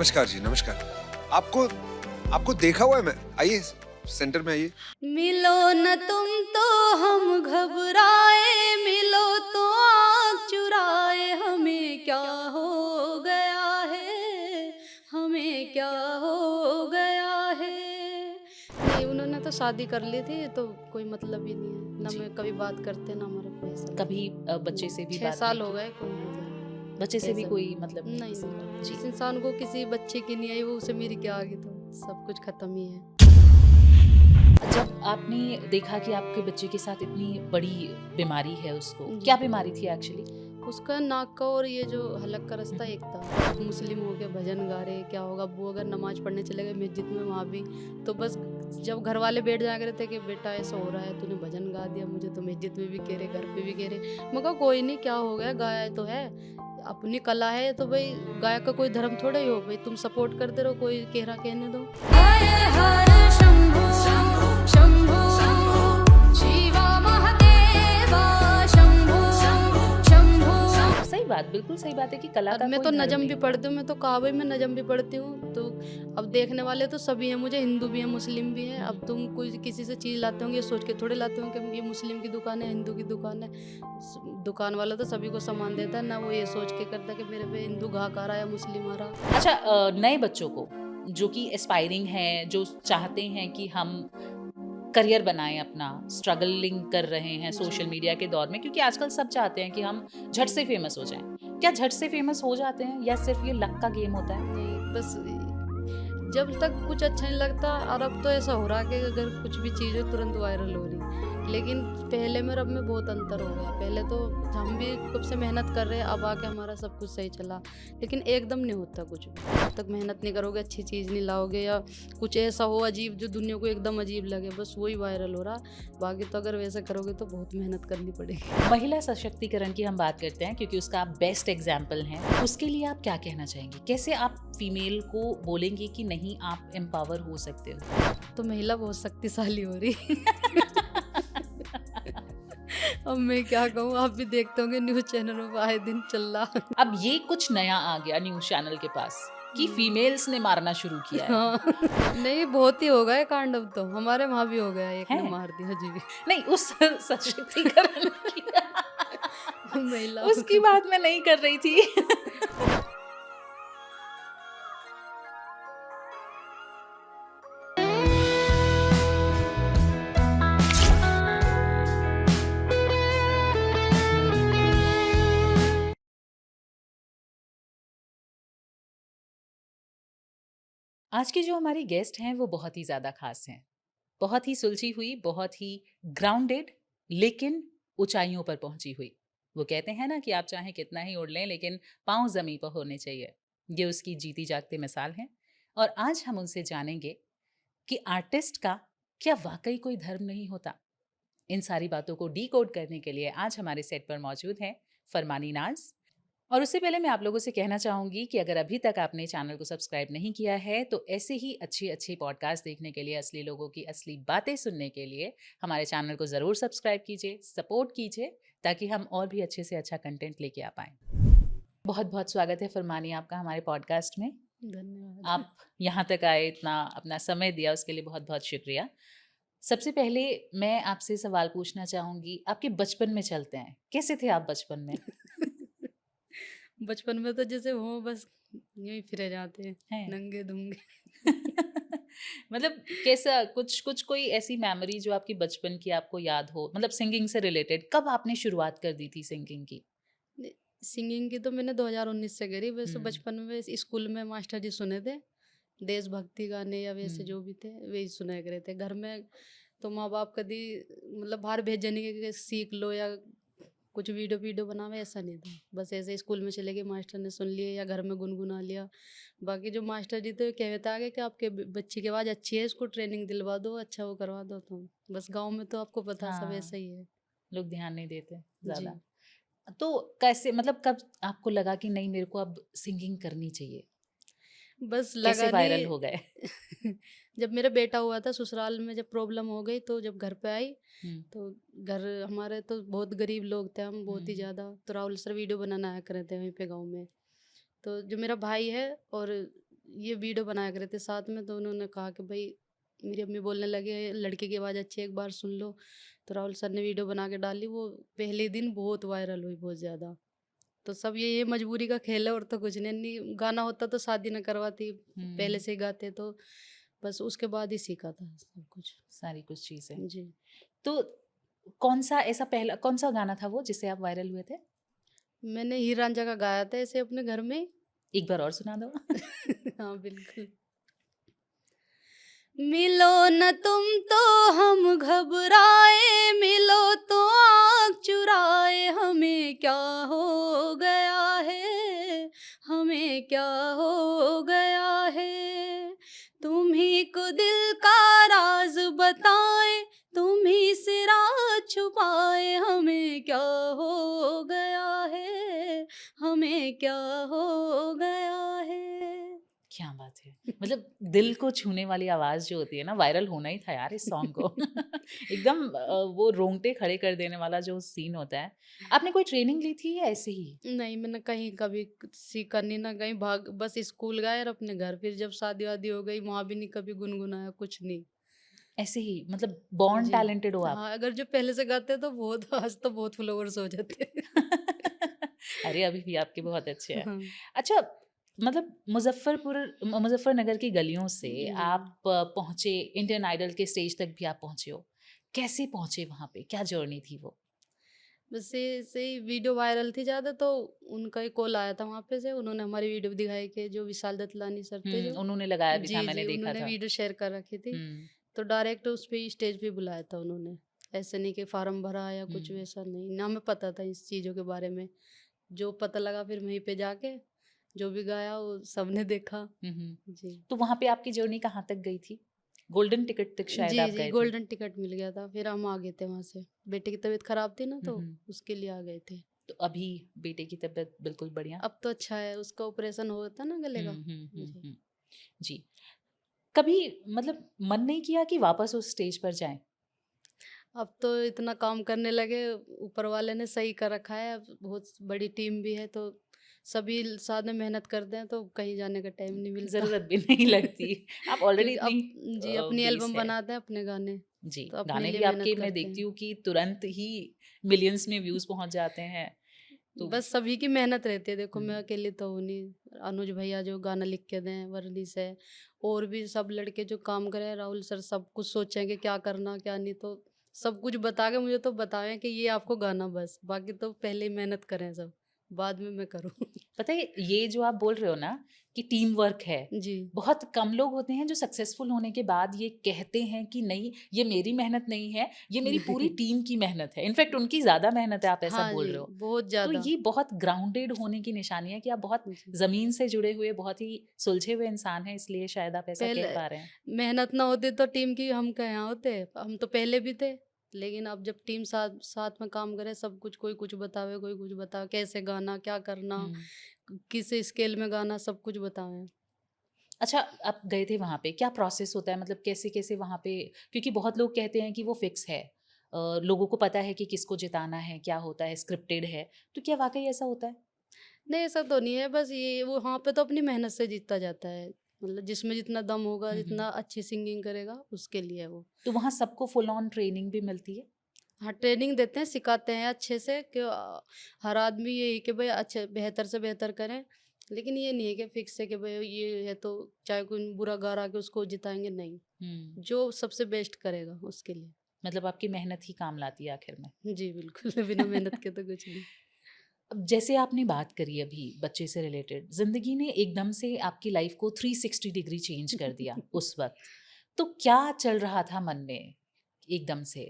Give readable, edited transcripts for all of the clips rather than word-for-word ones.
नमस्कार जी, नमस्कार। आपको आपको देखा हुआ है मैं। आइए सेंटर में आइए। मिलो न तुम तो हम घबराए, मिलो तो आँख चुराए, हमें क्या हो गया है, हमें क्या हो गया है। नहीं, उन्होंने तो शादी कर ली थी, तो कोई मतलब ही नहीं है ना। जी। मैं कभी बात करते ना हमारा कोई ऐसा कभी बच्चे से भी 6 बात साल नहीं हो की? गए, कोई मतलब बच्चे से भी ऐसा कोई मतलब नहीं नहीं किसी का? नहीं, जी। जिस इंसान को किसी बच्चे की नहीं आई वो उसे मेरी क्या आ गई, तो सब कुछ खत्म ही है। जब आपने देखा कि आपके बच्चे के साथ इतनी बड़ी बीमारी है उसको, जी। क्या बीमारी थी एक्चुअली? उसका नाक का और ये जो हलक का रास्ता एक था। मुस्लिम हो के भजन गा रहे, क्या होगा, वो अगर नमाज पढ़ने चले गए मस्जिद में वहाँ भी, तो बस जब घर वाले बैठ जाया करते थे कि बेटा ऐसा हो रहा है, तूने भजन गा दिया, मुझे तो मस्जिद में भी कह रहे, घर पे भी कह रहे। मैं कहा कोई नहीं, क्या हो गया, गाया तो है, अपनी कला है, तो भाई गायक का कोई धर्म थोड़ा ही हो, भाई तुम सपोर्ट करते रहो, कोई कह रहा कहने दो। हर हर शंभो शंभो शिवा महादेवा शंभो शंभो। सही बात, बिल्कुल सही बात है कि कला और का मैं कोई तो धर्म नजम नहीं भी होता। पढ़ती हूँ, मैं तो कहा भाई मैं नजम भी पढ़ती हूँ, तो अब देखने वाले तो सभी हैं, मुझे हिंदू भी हैं मुस्लिम भी हैं। अब तुम कोई किसी से चीज़ लाते होंगे, ये सोच के थोड़े लाते होंगे कि ये मुस्लिम की दुकान है, हिंदू की दुकान है। दुकान वाला तो सभी को सामान देता है ना, वो ये सोच के करता है कि मेरे पे हिंदू घाक आ रहा है या मुस्लिम आ रहा। अच्छा, नए बच्चों को जो कि एस्पायरिंग हैं, जो चाहते हैं कि हम करियर बनाएं अपना, स्ट्रगलिंग कर रहे हैं सोशल मीडिया के दौर में, क्योंकि आजकल सब चाहते हैं कि हम झट से फेमस हो जाएं। क्या झट से फेमस हो जाते हैं या सिर्फ ये लक का गेम होता है? नहीं, बस जब तक कुछ अच्छा नहीं लगता। और अब तो ऐसा हो रहा है कि अगर कुछ भी चीज़ हो तुरंत वायरल हो रही, लेकिन पहले में और अब में बहुत अंतर हो गया। पहले तो हम भी कब से मेहनत कर रहे हैं, अब आके हमारा सब कुछ सही चला, लेकिन एकदम नहीं होता कुछ भी। जब तक मेहनत नहीं करोगे, अच्छी चीज़ नहीं लाओगे, या कुछ ऐसा हो अजीब जो दुनिया को एकदम अजीब लगे, बस वही वायरल हो रहा। बाकी तो अगर वैसा करोगे तो बहुत मेहनत करनी पड़ेगी। महिला सशक्तिकरण की हम बात करते हैं क्योंकि उसका आप बेस्ट एग्जाम्पल हैं। उसके लिए आप क्या कहना चाहेंगे? कैसे आप फीमेल को बोलेंगे कि नहीं, आप एम्पावर हो सकते हो? तो महिला बहुत शक्तिशाली हो रही। अब मैं क्या कहूँ, आप भी देखते होंगे न्यूज़ चैनलों पर आए दिन चल रहा। अब ये कुछ नया आ गया न्यूज चैनल के पास कि फीमेल्स ने मारना शुरू किया है। हाँ। नहीं, बहुत ही हो गया है कांड, अब तो हमारे वहाँ भी हो गया, एक ने हैं? मार दिया जी। नहीं, उस सशक्तिकरण की महिलाओं उसकी को। बात मैं नहीं कर रही थी। आज की जो हमारी गेस्ट हैं वो बहुत ही ज़्यादा खास हैं। बहुत ही सुलझी हुई, बहुत ही ग्राउंडेड, लेकिन ऊंचाइयों पर पहुंची हुई। वो कहते हैं ना कि आप चाहे कितना ही उड़ लें लेकिन पाँव ज़मीं पर होने चाहिए। ये उसकी जीती जागती मिसाल है। और आज हम उनसे जानेंगे कि आर्टिस्ट का क्या वाकई कोई धर्म नहीं होता। इन सारी बातों को डीकोड करने के लिए आज हमारे सेट पर मौजूद हैं फरमानी नाज। और उससे पहले मैं आप लोगों से कहना चाहूँगी कि अगर अभी तक आपने चैनल को सब्सक्राइब नहीं किया है तो ऐसे ही अच्छी अच्छी पॉडकास्ट देखने के लिए, असली लोगों की असली बातें सुनने के लिए हमारे चैनल को ज़रूर सब्सक्राइब कीजिए, सपोर्ट कीजिए, ताकि हम और भी अच्छे से अच्छा कंटेंट लेके आ पाएँ। बहुत बहुत स्वागत है फरमानी आपका हमारे पॉडकास्ट में। धन्यवाद। आप यहाँ तक आए, इतना अपना समय दिया, उसके लिए बहुत बहुत शुक्रिया। सबसे पहले मैं आपसे सवाल पूछना चाहूँगी, आपके बचपन में चलते हैं। कैसे थे आप बचपन में? बचपन में तो जैसे हो बस यूं ही फिरे जाते हैं, हैं? नंगे धुंगे। मतलब कैसा, कुछ कुछ कोई ऐसी मेमोरी जो आपकी बचपन की आपको याद हो, मतलब सिंगिंग से रिलेटेड? कब आपने शुरुआत कर दी थी सिंगिंग की? सिंगिंग की तो मैंने 2019 से करी। वैसे हम्म। बचपन में स्कूल में मास्टर जी सुने थे, देशभक्ति गाने या वैसे हम्म। जो भी थे वही सुना करे थे घर में। तो माँ बाप कभी मतलब बाहर भेजने के सीख लो या कुछ वीडियो वीडियो बनावे, ऐसा नहीं था। बस ऐसे स्कूल में चले गए, मास्टर ने सुन लिए या घर में गुनगुना लिया। बाकी जो मास्टर जी तो कहते आगे कि आपके बच्ची की आवाज़ अच्छी है, इसको ट्रेनिंग दिलवा दो, अच्छा वो करवा दो। तो बस गांव में तो आपको पता सब हाँ, ऐसा ही है। लोग ध्यान नहीं देते जी। ज़्यादा। तो कैसे, मतलब कब आपको लगा कि नहीं, मेरे को अब सिंगिंग करनी चाहिए? बस कैसे लगा वायरल हो गए? नहीं। जब मेरा बेटा हुआ था, ससुराल में जब प्रॉब्लम हो गई, तो जब घर पे आई, हम्म। तो घर हमारे तो बहुत गरीब लोग थे हम, बहुत ही हम्म। ज़्यादा। तो राहुल सर वीडियो बनाना आया करते थे वहीं पे गांव में। तो जो मेरा भाई है और ये वीडियो बनाया करे थे साथ में, तो उन्होंने कहा कि भाई, मेरी अम्मी बोलने लगे लड़के की आवाज़ अच्छी है, एक बार सुन लो। तो राहुल सर ने वीडियो बना के डाली, वो पहले दिन बहुत वायरल हुई, बहुत ज़्यादा। तो सब ये मजबूरी का खेल है, और तो कुछ नहीं, गाना होता तो शादी न करवाती, पहले से ही गाते, तो बस उसके बाद ही सीखा था सब कुछ। सारी कुछ चीजें। जी। तो कौन सा गाना था वो जिससे आप वायरल हुए थे? मैंने हीर रांझा का गाया था ऐसे अपने घर में। एक बार और सुना दो। हाँ, बिल्कुल। मिलो न तुम तो हम घबराए, मिलो तो आँख चुराए, हमें क्या हो गया है, हमें क्या हो गया है। तुम ही को दिल का राज बताए, तुम ही से राज छुपाए, हमें क्या हो गया है, हमें क्या हो गया है। क्या बात है। मतलब दिल को छूने वाली आवाज जो होती है ना, वायरल होना ही था यार इस सॉन्ग को। एकदम वो रोंगटे खड़े कर देने वाला जो सीन होता है। आपने कोई ट्रेनिंग ली थी या ऐसे ही? नहीं, मैंने कहीं कभी सीखा नहीं, ना कहीं भाग, बस स्कूल गए और अपने घर, फिर जब शादी वादी हो गई वहां भी नहीं कभी गुनगुनाया, कुछ नहीं। ऐसे ही मतलब बॉर्न जी। टैलेंटेड हो आप? हाँ, अगर जो पहले से गाते तो बहुत आज तो बहुत फॉलोवर्स हो जाते। अरे अभी भी आपके बहुत अच्छे हैं। हाँ। अच्छा, मतलब मुजफ्फरनगर की गलियों से जी। आप पहुंचे, इंडियन आइडल के स्टेज तक भी आप पहुंचे हो। कैसे पहुंचे वहां पे, क्या जर्नी थी वो? बस से ही वीडियो वायरल थी ज़्यादा, तो उनका ही कॉल आया था वहाँ पे से, उन्होंने हमारी वीडियो दिखाई कि जो विशाल दत्तलानी सर थे जो। उन्होंने लगाया भी था, जी, मैंने जी, देखा उन्होंने था। वीडियो शेयर कर रखी थी। हुँ, तो डायरेक्ट उस पे स्टेज पे बुलाया था उन्होंने। ऐसे नहीं कि फार्म भरा या कुछ हुँ, वैसा नहीं, ना हमें पता था इस चीज़ों के बारे में। जो पता लगा फिर वहीं पे जाके जो भी गाया वो सबने देखा। हुँ, हुँ। जी। तो वहाँ पे आपकी जर्नी कहाँ तक गई थी? गोल्डन टिकट तक शायद जी, आप जी, गए थे। गोल्डन टिकट मिल गया था, फिर हम आ गए थे वहाँ से। बेटे की तबीयत खराब थी ना, हुँ, तो हुँ। उसके लिए आ गए थे। तो अभी बेटे की तबीयत बिल्कुल बढ़िया? अब तो अच्छा है, उसका ऑपरेशन हुआ था ना गले हुँ, का। हुँ, हुँ, जी। हुँ। जी। कभी मतलब मन नहीं किया कि वापस उस स्टेज पर जाएँ? अब तो इतना काम करने लगे, ऊपर वाले ने सही कर रखा है, अब बहुत बड़ी टीम भी है, तो सभी साथ में मेहनत करते हैं, तो कहीं जाने का टाइम नहीं मिलता। ज़रूरत भी नहीं लगती। आप ऑलरेडी क्योंकि इतनी अब जी, अपनी बेस एल्बम है। बनाते हैं, अपने गाने, जी, तो अपने गाने लिए भी मेहनत आपके मैं करते देखती हैं। हूँ कि तुरंत ही मिलियंस में व्यूज़ पहुँच जाते हैं। तो बस सभी की मेहनत रहती है, देखो हुँ, मैं अकेली तो हूँ नहीं, अनुज भैया जो गाना लिख के दें, वर्निस है, और भी सब लड़के जो काम करे, राहुल सर सब कुछ सोचें कि क्या करना क्या नहीं, तो सब कुछ बता के मुझे तो बताएं कि ये आपको गाना, बस बाकी तो पहले ही मेहनत करें सब, बाद में मैं करूँ। पता है ये जो आप बोल रहे हो ना कि टीम वर्क है, जी। बहुत कम लोग होते हैं जो सक्सेसफुल होने के बाद ये कहते हैं कि नहीं, ये मेरी मेहनत नहीं है, ये मेरी पूरी टीम की मेहनत है। इनफैक्ट उनकी ज़्यादा मेहनत है, आप ऐसा हाँ बोल जी, रहे हो। बहुत तो ज्यादा। ये बहुत ग्राउंडेड होने की निशानी है कि आप बहुत जी। ज़मीन से जुड़े हुए, बहुत ही सुलझे हुए इंसान हैं, इसलिए शायद आप ऐसा कह पहले पा रहे हैं। मेहनत ना होती तो टीम की हम क्या यहाँ होते, हम तो पहले भी थे, लेकिन अब जब टीम साथ साथ में काम करे, सब कुछ, कोई कुछ बतावे, कोई कुछ बतावे, कैसे गाना, क्या करना, हुँ। किस स्केल में गाना, सब कुछ बतावे। अच्छा, आप गए थे वहाँ पे, क्या प्रोसेस होता है? मतलब कैसे-कैसे वहाँ पे, क्योंकि बहुत लोग कहते हैं कि वो फिक्स है। लोगों को पता है कि किसको जिताना है, क्या होता है, स्क्रिप्टेड है। तो क्या वाक़ई ऐसा होता है? नहीं, ऐसा तो नहीं है, बस ये वो वहाँ पे तो अपनी मेहनत से जीता जाता है, मतलब जिसमें जितना दम होगा, हुँ, हुँ। जितना अच्छी सिंगिंग करेगा, उसके लिए है वो। तो वहाँ सबको फुल ऑन ट्रेनिंग भी मिलती है? हाँ, ट्रेनिंग देते हैं, सिखाते हैं अच्छे से कि हर आदमी यही कि भाई अच्छे बेहतर से बेहतर करें। लेकिन ये नहीं है कि फिक्स है कि भाई ये है तो चाहे कोई बुरा गा रहा के उसको जिताएँगे, नहीं। हुँ। जो सबसे बेस्ट करेगा उसके लिए। मतलब आपकी मेहनत ही काम लाती है आखिर में। जी, बिल्कुल, बिना मेहनत के तो कुछ नहीं। अब जैसे आपने बात करी अभी बच्चे से रिलेटेड, ज़िंदगी ने एकदम से आपकी लाइफ़ को 360 डिग्री चेंज कर दिया उस वक़्त। तो क्या चल रहा था मन में एकदम से?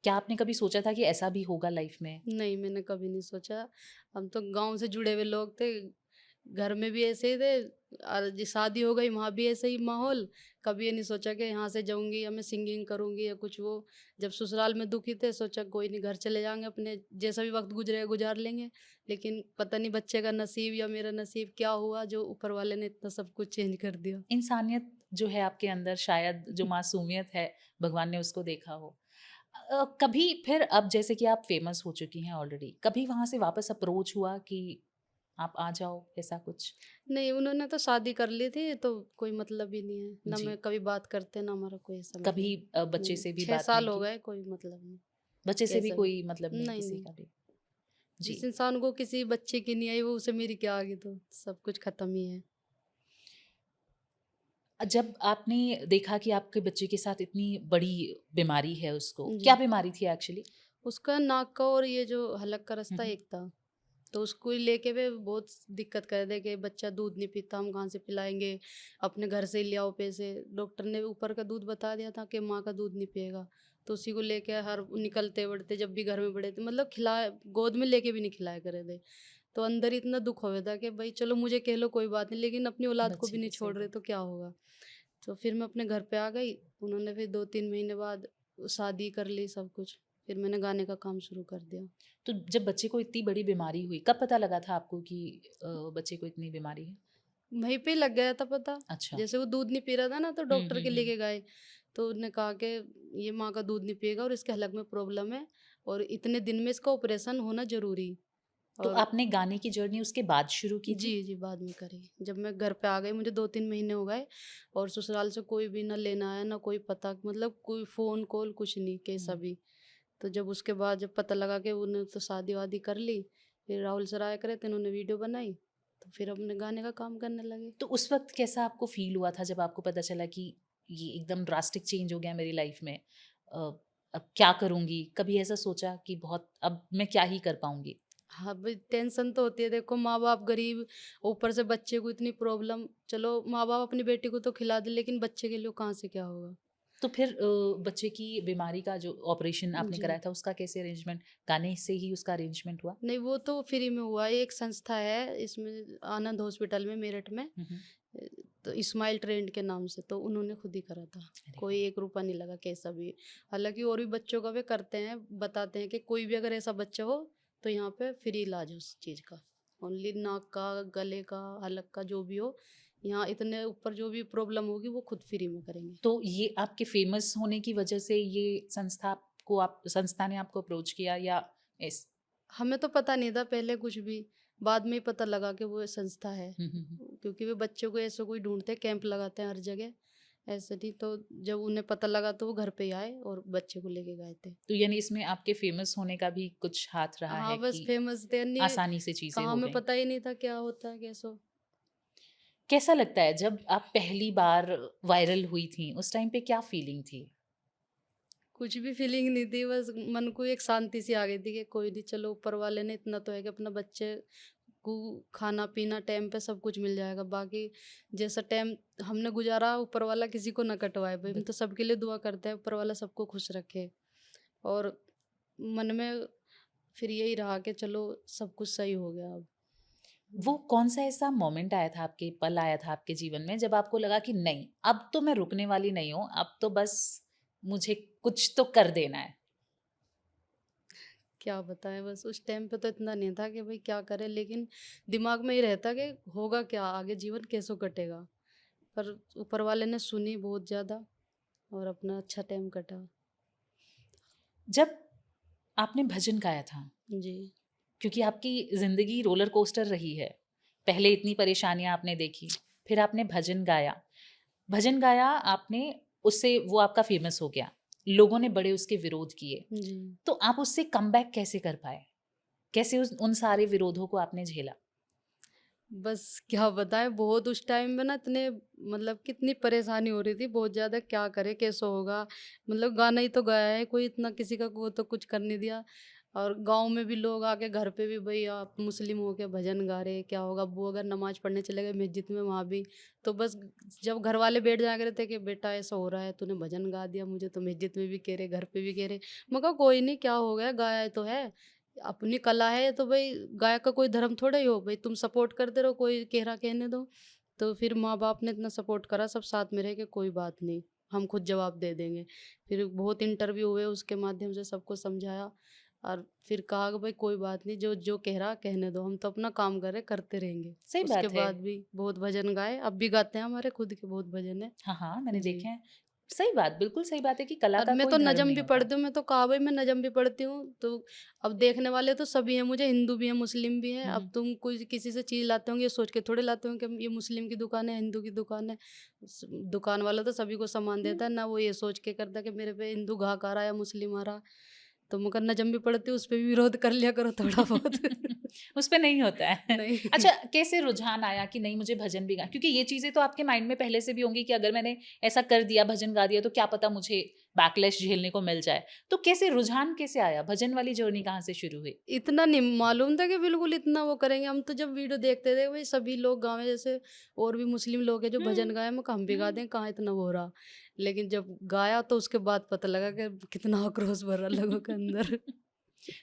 क्या आपने कभी सोचा था कि ऐसा भी होगा लाइफ़ में? नहीं, मैंने कभी नहीं सोचा। हम तो गाँव से जुड़े हुए लोग थे। घर में भी ऐसे ही थे, जी शादी हो गई वहाँ भी ऐसे ही माहौल। कभी ये नहीं सोचा कि यहाँ से जाऊँगी या मैं सिंगिंग करूँगी या कुछ वो। जब ससुराल में दुखी थे, सोचा कोई नहीं, घर चले जाएँगे, अपने जैसा भी वक़्त गुज़रेगा गुज़ार लेंगे। लेकिन पता नहीं बच्चे का नसीब या मेरा नसीब क्या हुआ, जो ऊपर वाले ने इतना सब कुछ चेंज कर दिया। इंसानियत जो है आपके अंदर, शायद जो मासूमियत है, भगवान ने उसको देखा हो। कभी फिर अब जैसे कि आप फ़ेमस हो चुकी हैं ऑलरेडी, कभी वहाँ से वापस अप्रोच हुआ कि आप आ जाओ, ऐसा कुछ? नहीं, उन्होंने तो शादी कर ली थी, तो कोई मतलब ही नहीं है। ना जी। मैं कभी बात करते, ना हमारा कोई ऐसा कभी मतलब। बच्चे नहीं, से भी 6 बात साल नहीं हो की? गए, कोई मतलब नहीं। बच्चे से भी कैसा भी। कोई मतलब नहीं नहीं, किसी नहीं। का भी? जिस जी। इंसान को किसी बच्चे की नहीं आई, वो उसे मेरी क्या आ गई, तो सब कुछ खत्म ही है। जब आपने देखा कि आपके बच्चे के साथ इतनी बड़ी बीमारी है उसको, क्या जी। बीमारी थी एक्चुअली? उसका नाक का और ये जो हलक का हुँ, रास्ता हुँ। एक था। तो उसको ही लेके वे बहुत दिक्कत कर दे कि बच्चा दूध नहीं पीता, हम कहाँ से पिलाएँगे? अपने घर से ही ले आओ पैसे। डॉक्टर ने ऊपर का दूध बता दिया था कि माँ का दूध नहीं पिएगा। तो उसी को लेके हर निकलते-बढ़ते जब भी घर में पड़े थे, मतलब खिलाए गोद में लेके भी नहीं खिलाया करे थे। तो अंदर इतना दुःख होया था कि भई चलो मुझे कह लो कोई बात नहीं, लेकिन अपनी औलाद को भी बच्चे नहीं की सही छोड़ रहे बात। तो क्या होगा? तो फिर मैं अपने घर पे आ गई। उन्होंने फिर 2-3 महीने बाद शादी कर ली, सब कुछ। फिर मैंने गाने का काम शुरू कर दिया। तो जब बच्चे को इतनी बड़ी बीमारी हुई, कब पता लगा था आपको कि बच्चे को इतनी बीमारी है? वहीं पे ही लग गया था पता। अच्छा। जैसे वो दूध नहीं पी रहा था ना, तो हुँ, डॉक्टर हुँ, के हुँ। लेके गए। तो उन्होंने कहा कि ये माँ का दूध नहीं पिएगा और इसके हलक में प्रॉब्लम है, और इतने दिन में इसका ऑपरेशन होना ज़रूरी। तो और आपने गाने की जर्नी उसके बाद शुरू की थी? जी, जी, बाद में करी। जब मैं घर पे आ गई, मुझे 2-3 महीने हो गए, और ससुराल से कोई भी ना लेने आया, ना कोई पता, मतलब कोई फ़ोन कॉल कुछ नहीं, कैसा हुँ। भी। तो जब उसके बाद जब पता लगा कि उन्होंने तो शादी-वादी कर ली, फिर राहुल सर आया करे थे, उन्होंने वीडियो बनाई, तो फिर अपने गाने का काम करने लगे। तो उस वक़्त कैसा आपको फ़ील हुआ था जब आपको पता चला कि ये एकदम ड्रास्टिक चेंज हो गया मेरी लाइफ़ में? अ, अब क्या करूँगी? कभी ऐसा सोचा कि बहुत अब मैं क्या ही कर पाऊँगी? हाँ, भई टेंशन तो होती है, देखो माँ-बाप गरीब, ऊपर से बच्चे को इतनी प्रॉब्लम। चलो माँ-बाप अपनी बेटी को तो खिला दें, लेकिन बच्चे के लिए कहाँ से क्या होगा? तो फिर बच्चे की बीमारी का जो ऑपरेशन आपने जी। कराया था उसका कैसे अरेंजमेंट? गाने से ही उसका अरेंजमेंट हुआ? नहीं, वो तो फ्री में हुआ। एक संस्था है इसमें, आनंद हॉस्पिटल में मेरठ में। हुँ, हुँ। अ, तो इस्माइल ट्रेंड के नाम से, तो उन्होंने खुद ही करा था। अरे कोई वाह! 1 रुपया नहीं लगा, कैसा भी। हालाँकि और भी बच्चों का वे करते हैं, बताते हैं कि कोई भी अगर ऐसा बच्चा हो, तो यहाँ पे फ्री इलाज है उस चीज़ का। ओनली नाक का, गले का, हलक का जो भी हो, यहाँ इतने ऊपर जो भी प्रॉब्लम होगी वो खुद फ्री में करेंगे। तो ये आपके फ़ेमस होने की वजह से ये संस्था ने आपको अप्रोच किया या इस हमें तो पता नहीं था पहले कुछ भी, बाद में ही पता लगा कि वो संस्था है। हुँ, हुँ, हुँ। क्योंकि वे बच्चों को ऐसे कोई ढूँढते हैं, कैंप लगाते हैं हर जगह, ऐसे नहीं। तो जब उन्हें पता लगा तो वो घर पे ही आए और बच्चे को लेके गए थे। तो यानी इसमें आपके फ़ेमस होने का भी कुछ हाथ रहा है हाँ, बस कि फेमस थे, नहीं आसानी से चीज़ें कहाँ, हो हमें गईं। पता ही नहीं था क्या होता है, कैसो। कैसा लगता है जब आप पहली बार वायरल हुई थीं, उस टाइम पे क्या फीलिंग थी? कुछ भी फीलिंग नहीं थी, बस मन को एक शांति सी आ गई थी कि कोई नहीं, चलो ऊपर वाले ने इतना तो है कि अपना बच्चे को खाना-पीना टाइम पे सब कुछ मिल जाएगा। बाकी जैसा टाइम हमने गुज़ारा, ऊपर वाला किसी को ना कटवाए भई, हम बिल तो सबके लिए दुआ करते हैं, ऊपर वाला सबको खुश रखे। और मन में फिर यही रहा कि चलो सब कुछ सही हो गया अब। वो कौन-सा ऐसा मोमेंट आया था आपके पल आया था आपके जीवन में जब आपको लगा कि नहीं, अब तो मैं रुकने वाली नहीं हूँ, अब तो बस मुझे कुछ तो कर देना है? क्या बताएँ, बस उस टाइम पे तो इतना नहीं था कि भई क्या करें, लेकिन दिमाग में ये रहता कि होगा क्या, आगे जीवन कैसे कटेगा। पर ऊपर वाले ने सुनी बहुत ज़्यादा, और अपना अच्छा टाइम कटा। जब आपने भजन गाया था, जी। क्योंकि आपकी ज़िंदगी रोलर कोस्टर रही है। पहले इतनी परेशानियाँ आपने देखी, फिर आपने भजन गाया आपने, उससे वो आपका फ़ेमस हो गया। लोगों ने बड़े उसके विरोध किए। जी। तो आप उससे कमबैक कैसे कर पाए? कैसे उन सारे विरोधों को आपने झेला? बस क्या बताएँ, बहुत उस टाइम में ना इतने, मतलब कितनी परेशानी हो रही थी, बहुत ज़्यादा, क्या करें, कैसे होगा? मतलब गाना ही तो गाया है, कोई इतना किसी का वो तो कुछ कर नहीं दिया। और गाँव में भी लोग आके घर पे भी, भई आप मुस्लिम हो के भजन गा रहे, क्या होगा? अब्बू अगर नमाज़ पढ़ने चले गए मस्जिद में, वहाँ भी। तो बस जब घर वाले बैठ जाया करते थे कि बेटा ऐसा हो रहा है, तूने भजन गा दिया, मुझे तो मस्जिद में भी कह रहे, घर पे भी कह रहे। मैं कहा कोई नहीं, क्या हो गया, गाया तो है। अपनी कला है, तो भई गायक का कोई धर्म थोड़ा ही हो, भई तुम सपोर्ट करते रहो, कोई कह रहा कहने दो। तो फिर माँ-बाप ने इतना सपोर्ट करा, सब साथ में रहे कि कोई बात नहीं, हम खुद जवाब दे देंगे। फिर बहुत इंटरव्यू हुए, उसके माध्यम से सबको समझाया, और फिर कहा कि भाई कोई बात नहीं, जो जो कह रहा कहने दो, हम तो अपना काम कर रहे, करते रहेंगे। सही उसके बात है। बाद भी बहुत भजन गाए, अब भी गाते हैं, हमारे खुद के बहुत भजन हैं। हाँ, हाँ, मैंने जी। देखे हैं। सही बात, बिल्कुल सही बात है कि कला और का मैं कोई तो धर्म नजम नहीं भी होता। पढ़ती हूँ, मैं तो काबे में नजम भी पढ़ती हूँ। तो अब देखने वाले तो सभी हैं, मुझे हिंदू भी हैं, मुस्लिम भी हैं। हुँ, अब तुम कोई किसी से चीज़ लाते होंगे, ये सोच के थोड़े लाते होंगे कि ये मुस्लिम की दुकान है, हिंदू की दुकान है। दुकान वाला तो सभी को सामान हुँ। देता है ना, वो ये सोच के करता है कि मेरे पे हिंदू घाक आ रहा है या मुस्लिम आ रहा। तो मगर नजम भी पढ़ती हूँ, उस पर भी विरोध कर लिया करो थोड़ा बहुत। उस पे नहीं होता है। नहीं। अच्छा, कैसे रुझान आया कि नहीं मुझे भजन भी गा, क्योंकि ये चीज़ें तो आपके माइंड में पहले से भी होंगी कि अगर मैंने ऐसा कर दिया, भजन गा दिया तो क्या पता मुझे बैकलैश झेलने को मिल जाए। तो कैसे रुझान कैसे आया? भजन वाली जर्नी कहाँ से शुरू हुई? इतना नहीं मालूम था कि बिल्कुल इतना वो करेंगे। हम तो जब वीडियो देखते थे भाई सभी लोग गाँव में, जैसे और भी मुस्लिम लोग हैं जो हुँ, भजन गाए, मैं कहा हम भी गा हुँ। दें, कहाँ इतना वो हो रहा। लेकिन जब गाया तो उसके बाद पता लगा कि कितना आक्रोश भरा लोगों के अंदर।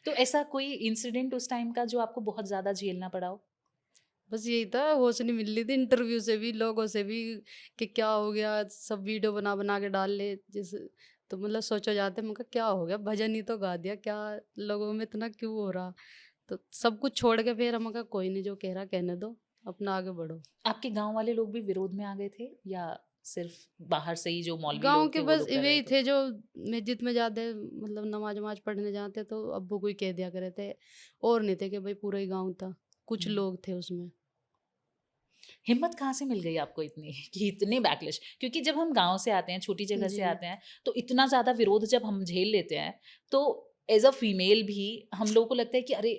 तो ऐसा कोई इंसिडेंट उस टाइम का जो आपको बहुत ज़्यादा झेलना पड़ा हो? बस यही था, होश नहीं मिल रही थी इंटरव्यू से भी, लोगों से भी, कि क्या हो गया, सब वीडियो बना बना के डाल ले जैसे। तो मतलब सोचो जाते, मैं कहा क्या हो गया, भजन ही तो गा दिया, क्या लोगों में इतना क्यों हो रहा। तो सब कुछ छोड़ के फिर हम कहा कोई नहीं, जो कह रहा कहने दो, अपना आगे बढ़ो। आपके गाँव वाले लोग भी विरोध में आ गए थे या सिर्फ बाहर से ही जो मौलवी गाँव लोग के थे वो बस लोग कर रहे वही थे? थे जो मस्जिद में जाते, मतलब नमाज वमाज पढ़ने जाते, तो अब्बू को ही कह दिया करे थे। और नहीं थे कि भाई पूरा ही गाँव था, कुछ हुँ। लोग थे उसमें। हिम्मत कहाँ से मिल गई आपको इतनी कि इतने बैकलैश, क्योंकि जब हम गाँव से आते हैं, छोटी जगह से जी। आते हैं, तो इतना ज़्यादा विरोध जब हम झेल लेते हैं, तो एज़ अ फीमेल भी हम लोगों को लगता है कि अरे!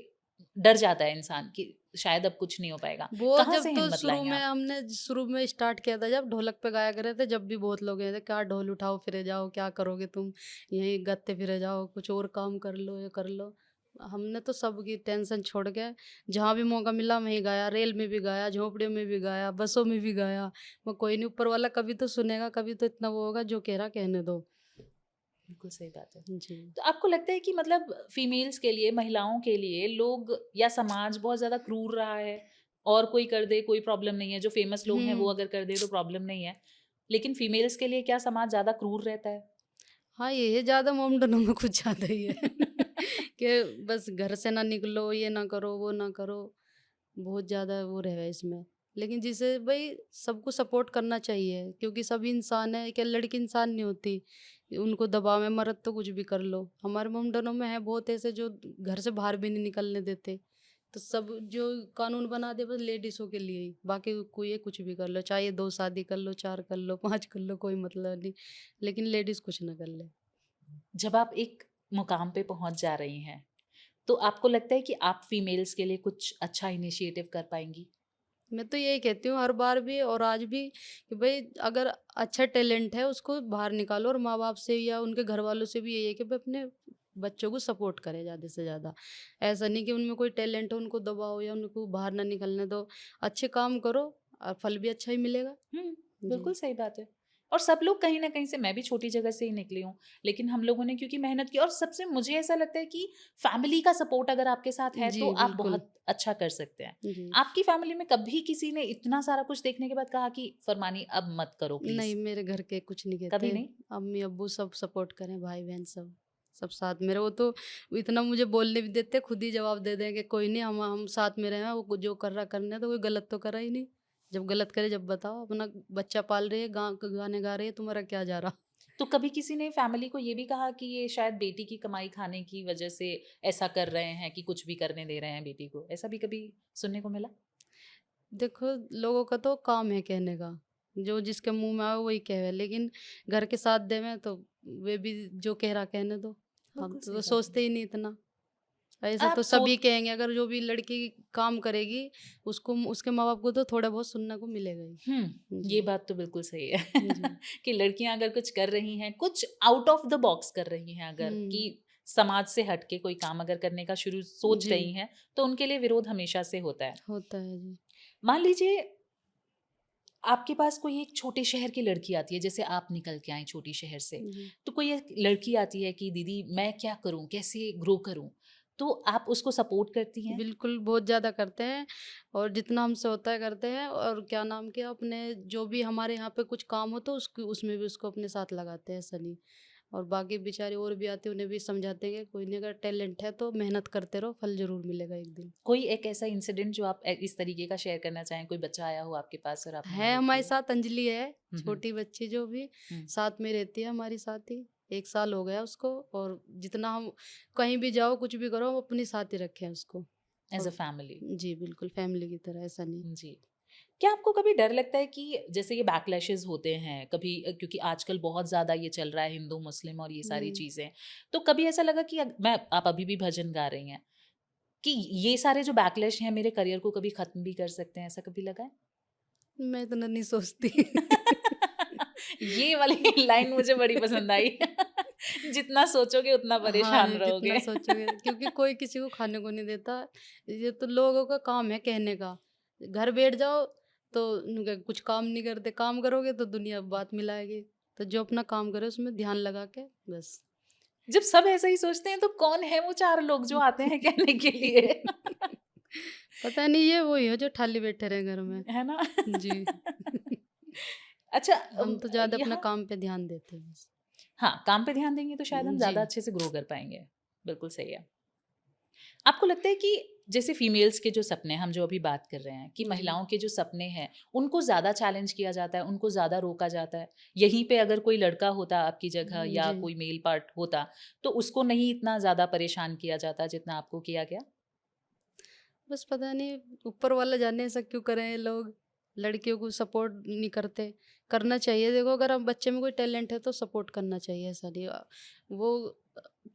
डर जाता है इंसान कि शायद अब कुछ नहीं हो पाएगा। वो कहाँ जब से तो हिम्मत शुरू लाई में आप? हमने शुरू में स्टार्ट किया था, जब ढोलक पे गाया करे थे, जब भी बहुत लोग गए थे, क्या ढोल उठाओ फिरे जाओ, क्या करोगे तुम, यहीं गत्ते फिरे जाओ, कुछ और काम कर लो, ये कर लो। हमने तो सबकी टेंशन छोड़ के जहाँ भी मौका मिला वहीं गाया, रेल में भी गाया, झोपड़ियों में भी गाया, बसों में भी गाया। मैं कोई नहीं, ऊपर वाला कभी तो सुनेगा, कभी तो इतना वो होगा, जो कह रहा कहने दो। बिल्कुल सही बात है। जी। तो आपको लगता है कि मतलब फीमेल्स के लिए, महिलाओं के लिए लोग या समाज बहुत ज़्यादा क्रूर रहा है, और कोई कर दे कोई प्रॉब्लम नहीं है, जो फेमस लोग हैं वो हुँ। अगर कर दे तो प्रॉब्लम नहीं है। लेकिन फीमेल्स के लिए क्या समाज ज़्यादा क्रूर रहता है? हाँ, ये ज़्यादा मोमडनों में कुछ ज़्यादा ही है। कि बस घर से ना निकलो, ये ना करो, वो ना करो। बहुत ज़्यादा वो रहेगा इसमें। लेकिन जिसे भई सबको सपोर्ट करना चाहिए, क्योंकि सभी इंसान हैं, क्या लड़की इंसान नहीं होती। उनको दबाव में मर्द तो कुछ भी कर लो। हमारे मोमडनों में है बहुत ऐसे जो घर से बाहर भी नहीं निकलने देते। तो सब जो कानून बना दिया बस लेडीज़ों के लिए ही, बाकी कोई ये कुछ भी कर लो, चाहे 2 शादी कर लो, 4 कर लो, 5 कर लो, कोई मतलब नहीं। लेकिन लेडीज़ कुछ ना कर ले। जब आप एक मुकाम पे पहुँच जा रही हैं, तो आपको लगता है कि आप फीमेल्स के लिए कुछ अच्छा इनिशिएटिव कर पाएँगी? मैं तो यही कहती हूँ हर बार भी और आज भी, कि भाई अगर अच्छा टैलेंट है उसको बाहर निकालो, और माँ बाप से या उनके घर वालों से भी यही है कि भाई अपने बच्चों को सपोर्ट करें ज़्यादा से ज़्यादा। ऐसा नहीं कि उनमें कोई टैलेंट है उनको दबाओ या उनको बाहर ना निकलने दो। अच्छे काम करो और फल भी अच्छा ही मिलेगा। हुँ, बिल्कुल जी। सही बात है। और सब लोग कहीं न कहीं से, मैं भी छोटी जगह से ही निकली हूँ, लेकिन हम लोगों ने क्योंकि मेहनत की, और सबसे मुझे ऐसा लगता है कि फैमिली का सपोर्ट अगर आपके साथ है, तो जी, आप बिल्कुल। बहुत अच्छा कर सकते हैं। जी। आपकी फैमिली में कभी किसी ने इतना सारा कुछ देखने के बाद कहा कि फरमानी अब मत करो नहीं, प्लीज़? मेरे घर के कुछ नहीं कभी कहते। नहीं? अम्मी-अब्बू सब सपोर्ट करें, भाई-बहन सब, सब साथ मेरे। वो तो इतना मुझे बोलने भी देते, खुद ही जवाब दे दें कि कोई नहीं, हम साथ में रहे हैं, वो जो कर रहा करने दो, कोई गलत तो करा ही नहीं। जब गलत करे जब बताओ, अपना बच्चा पाल रही है, गाने गा रही है, तुम्हारा क्या जा रहा? तो कभी किसी ने फैमिली को ये भी कहा कि ये शायद बेटी की कमाई खाने की वजह से ऐसा कर रहे हैं कि कुछ भी करने दे रहे हैं बेटी को? ऐसा भी कभी सुनने को मिला? देखो, लोगों का तो काम है कहने का, जो जिसके मुँह में आए वही कहे, लेकिन घर के साथ देवें तो वे भी जो कह रहा कहने दो। हम बिल्कुल सही तो बात है। सोचते ही नहीं इतना। ऐसा आप तो सोच सभी कहेंगे, अगर जो भी लड़की काम करेगी उसको उसके माँ-बाप को तो थोड़ा बहुत सुनने को मिलेगा ही। ये जी, बात तो बिल्कुल सही है जी। कि लड़कियां अगर कुछ कर रही हैं, कुछ आउट ऑफ द बॉक्स कर रही हैं, अगर कि हुँ, समाज से हट के कोई काम अगर करने का शुरू सोच जी, रही हैं, तो उनके लिए विरोध हमेशा से होता है। होता है जी। मान लीजिए आपके पास कोई एक छोटे शहर की लड़की आती है, जैसे आप निकल के आई छोटी शहर से, जी, तो कोई एक लड़की आती है कि दीदी मैं क्या करूं, कैसे ग्रो करूं, तो आप उसको सपोर्ट करती हैं? बिल्कुल बहुत ज़्यादा करते हैं, और जितना हमसे होता है करते हैं, और क्या नाम के अपने जो भी हमारे यहाँ पे कुछ काम हो तो उसमें भी उसको अपने साथ लगाते हैं, ऐसा नहीं। और बाकी बेचारे और भी आते हैं, उन्हें भी समझाते हैं कि कोई नहीं, अगर टैलेंट है तो मेहनत करते रहो, फल जरूर मिलेगा एक दिन। कोई एक ऐसा इंसिडेंट जो आप इस तरीके का शेयर करना चाहें, कोई बच्चा आया हो आपके पास और आपने है मदद हमारे की हो? साथ अंजलि है, हम्म, छोटी बच्ची जो भी हम्म, साथ में रहती है हमारी साथ ही। 1 साल हो गया उसको, और जितना हम कहीं भी जाओ कुछ भी करो, हम अपने साथ ही रखे हैं उसको। एज अ और फैमिली। जी बिल्कुल फैमिली की तरह, ऐसा नहीं। जी। क्या आपको कभी डर लगता है कि जैसे ये बैकलैशेस होते हैं कभी, क्योंकि आजकल बहुत ज़्यादा ये चल रहा है हिंदू मुस्लिम और ये सारी हम्म। चीज़ें, तो कभी ऐसा लगा कि आप अभी भी भजन गा रही हैं कि ये सारे जो बैकलैश हैं मेरे करियर को कभी खत्म भी कर सकते हैं, ऐसा कभी लगा है? मैं इतना नहीं सोचती। ये वाली लाइन मुझे बड़ी पसंद आई। जितना सोचोगे उतना हाँ परेशान जी, जितना रहोगे। सोचोगे, क्योंकि कोई किसी को खाने को नहीं देता। ये तो लोगों का काम है कहने का। घर बैठ जाओ तो उनका कुछ काम नहीं करते, काम करोगे तो दुनिया बात मिलाएगी। तो जो अपना काम करे उसमें ध्यान लगा के बस। जब सब ऐसा ही सोचते हैं तो कौन है वो 4 लोग जो आते हैं कहने के लिए? पता नहीं, ये वही है जो खाली बैठे रहे घर में। है ना? जी। अच्छा, हम तो ज़्यादा अपना यहाँ काम पे ध्यान देते हैं बस। हाँ, काम पे ध्यान देंगे तो शायद हम जी। ज़्यादा अच्छे से ग्रो कर पाएँगे। बिल्कुल सही है। आपको लगता है कि जैसे फीमेल्स के जो सपने हम जो अभी बात कर रहे हैं कि जी। महिलाओं के जो सपने हैं, उनको ज़्यादा चैलेंज किया जाता है, उनको ज़्यादा रोका जाता है। यहीं पे अगर कोई लड़का होता आपकी जगह या जी। कोई मेल पार्ट होता, तो उसको नहीं इतना ज़्यादा परेशान किया जाता जितना आपको किया गया? बस पता नहीं, ऊपर वाला जाने, ऐसा क्यों करें ये लोग, लड़कियों को सपोर्ट नहीं करते। करना चाहिए, देखो अगर हम बच्चे में कोई टैलेंट है तो सपोर्ट करना चाहिए, ऐसा नहीं। वो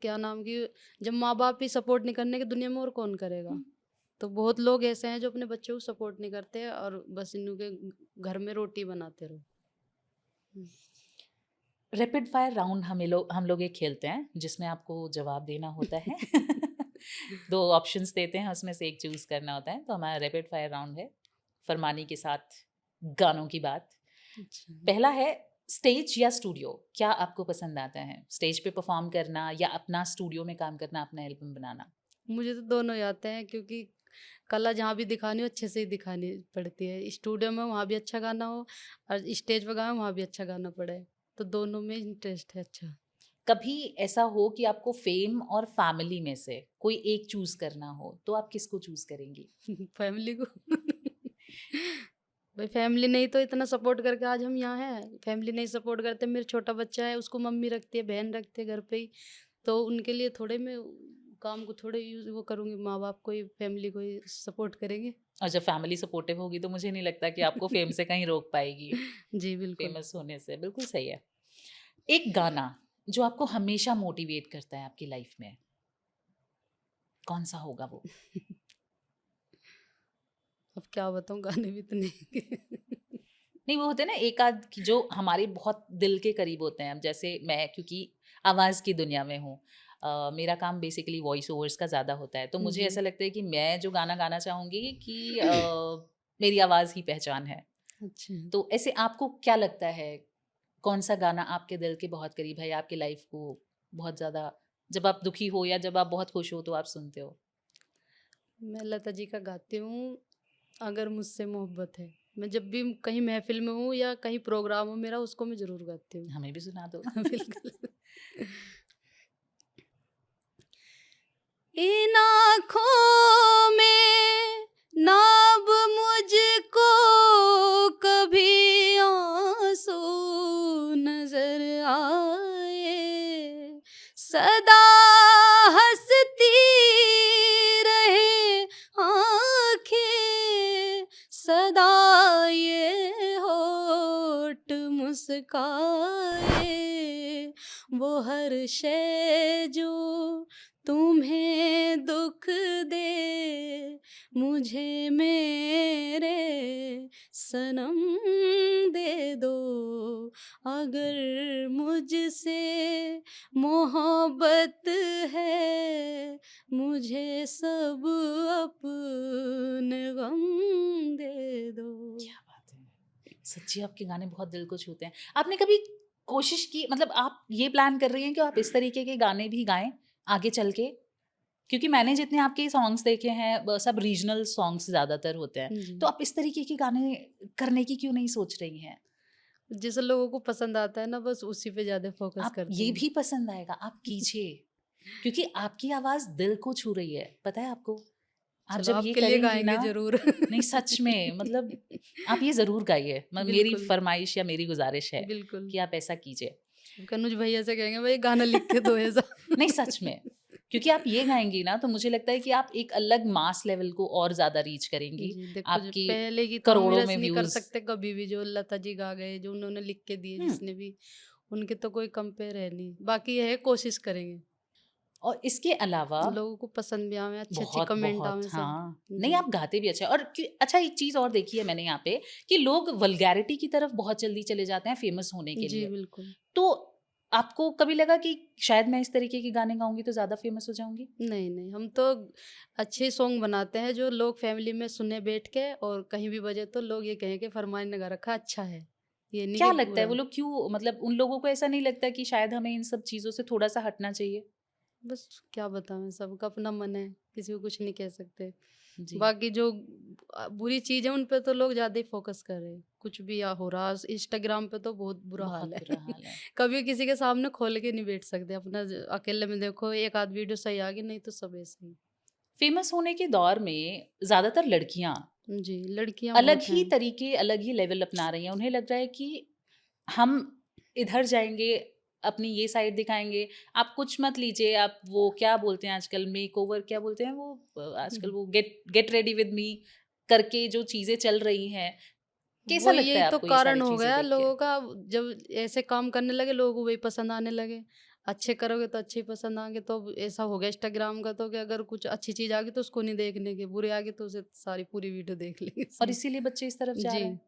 क्या नाम की, जब माँ बाप ही सपोर्ट नहीं करने की दुनिया में और कौन करेगा। हुँ। तो बहुत लोग ऐसे हैं जो अपने बच्चों को सपोर्ट नहीं करते और बस इनके घर में रोटी बनाते रहो। हम्म। रैपिड फायर राउंड हम लोग एक खेलते हैं जिसमें आपको जवाब देना होता है। 2 ऑप्शंस देते हैं, उसमें से एक चूज़ करना होता है। तो हमारा रैपिड फायर राउंड है, फरमानी के साथ गानों की बात। अच्छा। पहला है स्टेज या स्टूडियो, क्या आपको पसंद आता है? स्टेज पे परफ़ॉर्म करना या अपना स्टूडियो में काम करना, अपना एल्बम बनाना? मुझे तो दोनों ही आते हैं, क्योंकि कला जहाँ भी दिखानी हो अच्छे से ही दिखानी पड़ती है। स्टूडियो में वहाँ भी अच्छा गाना हो और स्टेज पे गाओ वहाँ भी अच्छा गाना पड़े। तो दोनों में इंटरेस्ट है अच्छा। कभी ऐसा हो कि आपको फ़ेम और फैमिली में से कोई एक चूज़ करना हो, तो आप किसको चूज़ करेंगी? फैमिली को। भाई फैमिली नहीं तो इतना सपोर्ट करके आज हम यहाँ हैं। फैमिली नहीं सपोर्ट करते, मेरा छोटा बच्चा है उसको मम्मी रखती है, बहन रखती है घर पे ही। तो उनके लिए थोड़े मैं काम को थोड़े यूज़ वो करूँगी, माँ-बाप को ही, फैमिली को ही सपोर्ट करेंगे। और जब फैमिली सपोर्टिव होगी तो मुझे नहीं लगता कि आपको फ़ेम से कहीं रोक पाएगी, जी, बिल्कुल। फ़ेमस होने से। बिल्कुल सही है। एक गाना जो आपको हमेशा मोटिवेट करता है आपकी लाइफ़ में, कौन-सा होगा वो? अब क्या बताऊँ, गाने भी इतने नहीं, वो होते हैं ना एक आध कि जो हमारे बहुत दिल के करीब होते हैं। अब जैसे मैं, क्योंकि आवाज़ की दुनिया में हूँ, मेरा काम बेसिकली वॉइस ओवर्स का ज़्यादा होता है, तो मुझे जी। ऐसा लगता है कि मैं जो गाना गाना चाहूँगी कि मेरी आवाज़ ही पहचान है। अच्छा। तो ऐसे आपको क्या लगता है, कौन-सा गाना आपके दिल के बहुत करीब है या आपकी लाइफ़ को बहुत ज़्यादा, जब आप दुखी हो या जब आप बहुत खुश हो तो आप सुनते हो? मैं लता जी का गाती हूँ, अगर मुझसे मोहब्बत है। मैं जब भी कहीं महफ़िल में हूँ या कहीं प्रोग्राम हो मेरा, उसको मैं ज़रूर गाती हूँ। हमें भी सुना दो। बिल्कुल। इन आँखों में ना अब मुझको कभी आँसू नज़र आए, सदा हँसती रहे आँखें, सदा ये होठ मुस्काए, वो हर शय जो तुम्हें दुख दे, मुझे मेरे सनम दे दो, अगर मुझसे मोहब्बत है, मुझे सब अपने गम दे दो। क्या बात है! सच्ची आपके गाने बहुत दिल को छूते हैं। आपने कभी कोशिश की, मतलब आप ये प्लान कर रही हैं कि आप इस तरीके के गाने भी गाएँ आगे चल के? क्योंकि मैंने जितने आपके सॉन्ग्स देखे हैं सब रीजनल सॉन्ग्स ज़्यादातर होते हैं। जी। तो आप इस तरीके के गाने करने की क्यों नहीं सोच रही हैं? जिस लोगों को पसंद आता है ना बस उसी पे ज्यादा फोकस आप करते ये हैं। भी पसंद आएगा, आप कीजिए, क्योंकि आपकी आवाज़ दिल को छू रही है, पता है आपको? आप चलो जब ये आपके लिए करेंगी गाएंगे ना, जरूर। नहीं सच में मतलब आप ये ज़रूर गाइए, म मेरी बिल्कुल फ़रमाइश या मेरी गुज़ारिश है बिल्कुल। कि आप ऐसा कीजिए। कनुज भैया से कहेंगे भाई गाना लिख के दो ऐसा। नहीं सच में, क्योंकि आप ये गाएँगी ना तो मुझे लगता है कि आप एक अलग मास लेवल को और ज़्यादा रीच करेंगी। जी, देखो जो आपकी पहले की तो हम करोड़ों मिस में नहीं कर व्यूज़। सकते कभी भी, जो लता जी गा गए, जो उन्होंने लिख के दिए हुँ, जिसने भी, उनके तो कोई कंपेयर है नहीं। बाकी ये है कोशिश करेंगे, और इसके अलावा लोगों को पसंद भी आवे, अच्छे-अच्छे बहुत, कमेंट बहुत आवे सब। हाँ। नहीं, जी। आप गाते भी अच्छा है और अच्छा एक चीज़ और देखी है मैंने यहाँ पे कि लोग वल्गैरिटी की तरफ बहुत जल्दी चले जाते हैं फ़ेमस होने के जी, लिए। बिल्कुल। तो आपको कभी लगा कि शायद मैं इस तरीके के गाने गाऊँगी तो ज़्यादा फ़ेमस हो जाऊँगी? नहीं, नहीं, हम तो अच्छे सॉन्ग बनाते हैं जो लोग फैमिली में सुने बैठ के, और कहीं भी बजे तो लोग ये कहें कि फरमान ने गा रखा अच्छा है। ये नहीं क्या कि लगता है बुरा। वो लोग क्यों, मतलब उन लोगों को ऐसा नहीं लगता कि शायद हमें इन सब चीज़ों से थोड़ा-सा हटना चाहिए? बस क्या बताऊँ, सबका अपना मन है, किसी को कुछ नहीं कह सकते। जी, बाकी जो बुरी चीज़ है उन पे तो लोग ज़्यादा ही फ़ोकस कर रहे हैं। कुछ भी हो रहा है इंस्टाग्राम पे तो बहुत बुरा हाल बहुत है। बुरा हाल है। कभी किसी के सामने खोल के नहीं बैठ सकते अपना, अकेले में देखो एक आध वीडियो सही आ गई, नहीं तो सब ऐसे ही। फ़ेमस होने के दौर में ज़्यादातर लड़कियाँ जी, लड़कियाँ अलग बहुत ही हैं। तरीके, अलग ही लेवल अपना रही हैं। उन्हें लग रहा है कि हम इधर जाएँगे, अपनी ये साइड दिखाएँगे। आप कुछ मत लीजिए, आप वो क्या बोलते हैं आजकल, मेकओवर क्या बोलते हैं वो, आजकल वो get get ready with me करके जो चीज़ें चल रही हैं, कैसा वो लगता यही है तो आपको ये कारण सारी हो चीज़ें गया देख के? लोगों का, जब ऐसे काम करने लगे लोगों को वही पसंद आने लगे। अच्छे करोगे तो अच्छे ही पसंद आएँगे, तो अब ऐसा हो गया इंस्टाग्राम का तो, कि अगर कुछ अच्छी चीज़ आ गई तो उसको नहीं देखने की, बुरी आ गई तो उसे सारी पूरी वीडियो देख लेंगे और सब। इसीलिए बच्चे इस तरफ जा जी, रहे हैं।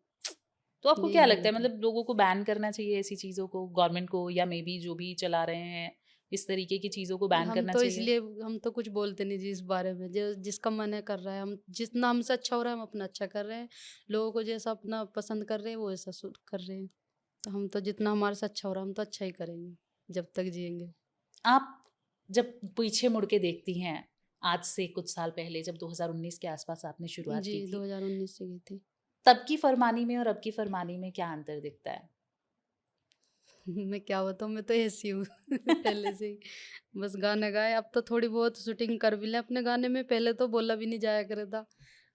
तो आपको यही क्या लगता है, हालत है। मतलब लोगों को बैन करना चाहिए ऐसी चीज़ों को, गवर्नमेंट को, या मेबी जो भी चला रहे हैं, इस तरीके की चीज़ों को बैन करना चाहिए? हम तो कुछ बोलते नहीं जी इस बारे में, जो जिसका मन है कर रहा है, हम जितना हमसे अच्छा हो रहा है हम अपना अच्छा कर रहे हैं, लोगों को जैसा अपना पसंद कर रहे हैं वो ऐसा कर रहे हैं, तो हम तो जितना हमारे से अच्छा हो रहा है हम तो अच्छा ही करेंगे जब तक जिएंगे। आप जब पीछे मुड़ के देखती हैं, आज से कुछ साल पहले जब 2019 के आसपास आपने शुरुआत जी, की थी, 2019 से की थी। तब की फरमानी में और अब की फरमानी में क्या अंतर दिखता है? मैं क्या बताऊँ, मैं तो ऐसी हूँ पहले से ही, बस गाना गाए, अब तो थोड़ी बहुत शूटिंग कर भी लें अपने गाने में, पहले तो बोला भी नहीं जाया करे था,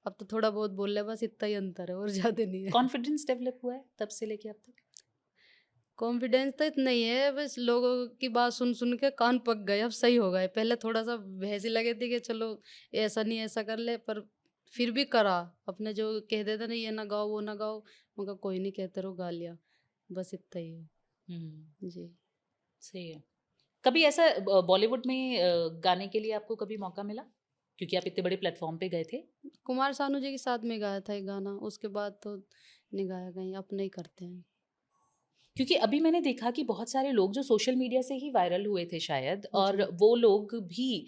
अब तो थोड़ा बहुत बोल रहे हैं, बस इतना ही अंतर है और ज़्यादा नहीं है। कॉन्फिडेंस डेवलप हुआ है तब से लेके अब तक? कॉन्फिडेंस तो इतना ही है, बस लोगों की बात सुन सुन के कान पक गए, अब सही हो गए। पहले थोड़ा सा भैंस ही लगे थी कि चलो ऐसा नहीं ऐसा कर ले, पर फिर भी करा। अपने जो कह देते ना ये ना गाओ वो ना गाओ, मगर कोई नहीं, कहते रहो गा लिया, बस इतना ही है। हुँ, जी। सही है। कभी ऐसा बॉलीवुड में गाने के लिए आपको कभी मौका मिला? क्योंकि आप इतने बड़े प्लेटफ़ॉर्म पे गए थे। कुमार सानू जी के साथ में गाया था एक गाना, उसके बाद तो नहीं गाया कहीं, अपने ही करते हैं। क्योंकि अभी मैंने देखा कि बहुत सारे लोग जो सोशल मीडिया से ही वायरल हुए थे शायद, और जी। वो लोग भी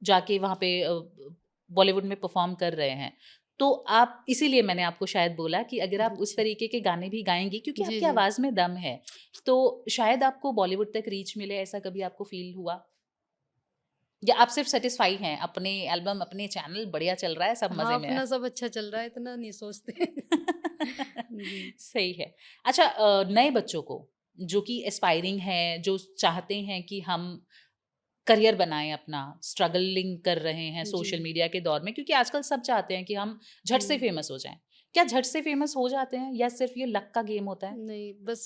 जाके वहाँ पे बॉलीवुड में परफ़ॉर्म कर रहे हैं। तो आप, इसीलिए मैंने आपको शायद बोला कि अगर आप उस अच्छा। तरीके के गाने भी गाएँगी, क्योंकि जी, आपकी जी। आवाज़ में दम है, तो शायद आपको बॉलीवुड तक रीच मिले, ऐसा कभी आपको फ़ील हुआ? या आप सिर्फ़ सैटिस्फ़ाई हैं, अपने एल्बम, अपने चैनल बढ़िया चल रहा है, सब हाँ, मज़े में है? अपना सब अच्छा चल रहा है, इतना नहीं सोचते। जी। सही है। अच्छा, नए बच्चों को जो कि एस्पायरिंग हैं, जो चाहते हैं कि हम करियर बनाएँ अपना, स्ट्रगलिंग कर रहे हैं जी। सोशल मीडिया के दौर में, क्योंकि आजकल सब चाहते हैं कि हम झट से हुँ। फेमस हो जाएँ। क्या झट से फेमस हो जाते हैं या सिर्फ़ ये लक का गेम होता है? नहीं, बस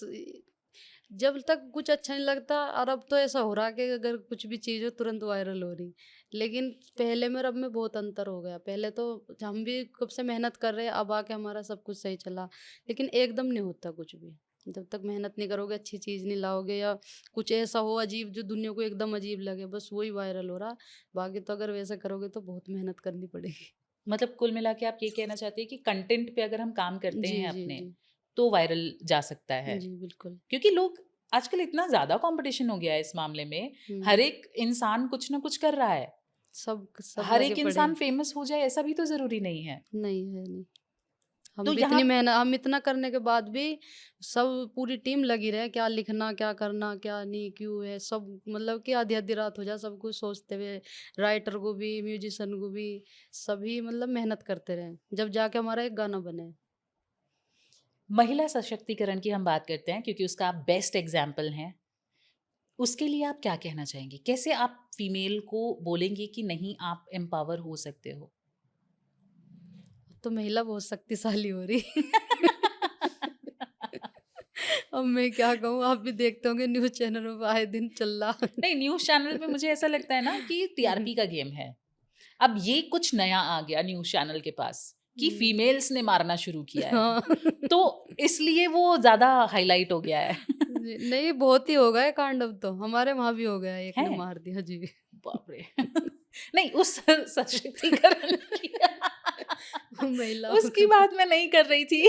जब तक कुछ अच्छा नहीं लगता, और अब तो ऐसा हो रहा है कि अगर कुछ भी चीज़ हो तुरंत वायरल हो रही। लेकिन पहले में और अब में बहुत अंतर हो गया। पहले तो हम भी कब से मेहनत कर रहे हैं, अब आके हमारा सब कुछ सही चला। लेकिन एकदम नहीं होता कुछ भी। जब तक मेहनत नहीं करोगे, अच्छी चीज़ नहीं लाओगे, या कुछ ऐसा हो अजीब जो दुनिया को एकदम अजीब लगे, बस वही वायरल हो रहा। बाकी तो अगर वैसा करोगे तो बहुत मेहनत करनी पड़ेगी। मतलब कुल मिला के आप ये कहना चाहते हैं कि कंटेंट पे अगर हम काम करते जी, हैं जी, अपने, जी। तो वायरल जा सकता है। जी, बिल्कुल। क्योंकि लोग आजकल, इतना ज़्यादा कॉम्पिटिशन हो गया है इस मामले में, हर हुँ। एक इंसान कुछ ना कुछ कर रहा है। सब हर लगे एक पड़े इंसान हैं। फेमस हो जाए ऐसा भी तो ज़रूरी नहीं है। नहीं है, नहीं। तो यहाँ हम इतना करने के बाद भी सब पूरी टीम लगी रहे, क्या लिखना, क्या करना, क्या नहीं, क्यों है, सब मतलब कि आधी-आधी रात हो जाए सब कुछ सोचते हुए, राइटर को भी, म्यूजिशियन को भी, सभी मतलब मेहनत करते रहे, जब जाके हमारा एक गाना बने। महिला सशक्तिकरण की हम बात करते हैं क्योंकि उसका आप बेस्ट एग्जाम्पल हैं। उसके लिए आप क्या कहना चाहेंगी? कैसे आप फीमेल को बोलेंगी कि नहीं आप एम्पावर हो सकते हो? तो महिला बहुत शक्तिशाली हो रही अब मैं क्या कहूँ, आप भी देखते होंगे न्यूज़ चैनलों पे आए दिन चल रहा नहीं, न्यूज़ चैनल पे मुझे ऐसा लगता है ना कि टीआरपी का गेम है। अब ये कुछ नया आ गया न्यूज़ चैनल के पास कि फीमेल्स ने मारना शुरू किया है। हाँ तो इसलिए वो ज़्यादा हाइलाइट हो गया है। जी, नहीं बहुत ही हो गया है कांड, अब तो हमारे वहाँ भी हो गया, एक ने हैं? मार दिया जी बाप रे! नहीं, उस सशक्तिकरण की महिला उसकी बात मैं नहीं कर रही थी।